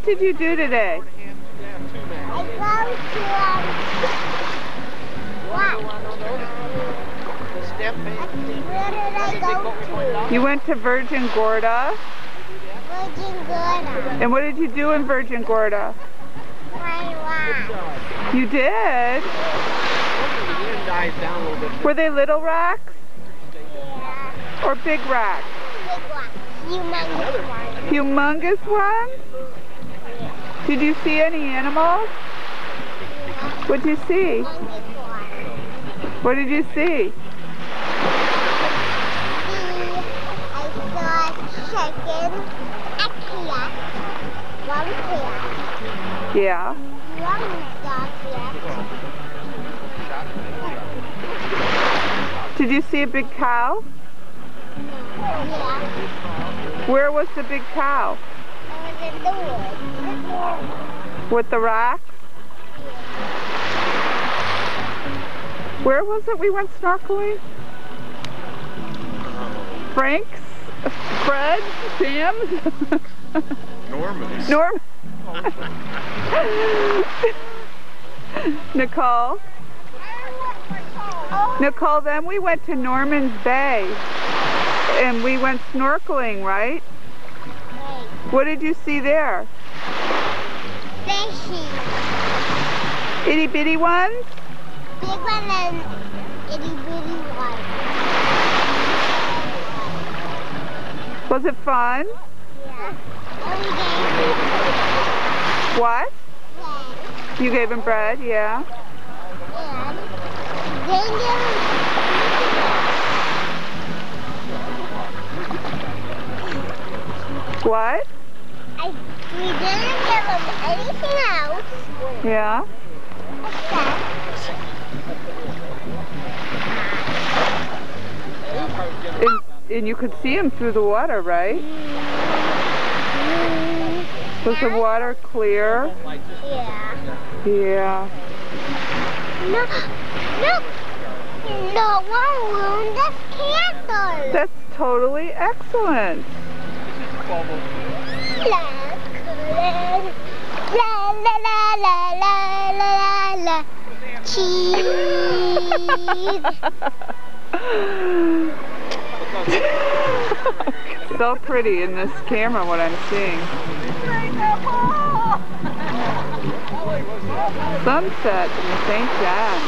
did you do today? I Where did I go to? You went to Virgin Gorda? Virgin Gorda. And what did you do in Virgin Gorda? You did? Were they little racks? Yeah. Or big racks? Big one. Humongous one. Humongous ones? Did you see any animals? What did you see? Humongous one. What did you see? I saw a chicken, a cat, one cat, Yeah. one dog cat. Did you see a big cow? Yeah. Where was the big cow? It was in the woods. With the racks? Where was it we went snorkeling? Frank's? Fred? Sam's? Norman's. Norm? Nicole? Nicole, then we went to Norman's Bay and we went snorkeling, right? What did you see there? Fishy. Itty bitty ones? Big one and itty bitty one. Was it fun? Yeah. And What? bread. You gave him bread, yeah. And they What? we didn't give them anything else Yeah. And you could see him through the water, right? Was the water clear? Yeah. Yeah. No one ruined this candle. That's totally excellent. La la la la la la la la. Cheese. So pretty in this camera what I'm seeing. Sunset in St. John.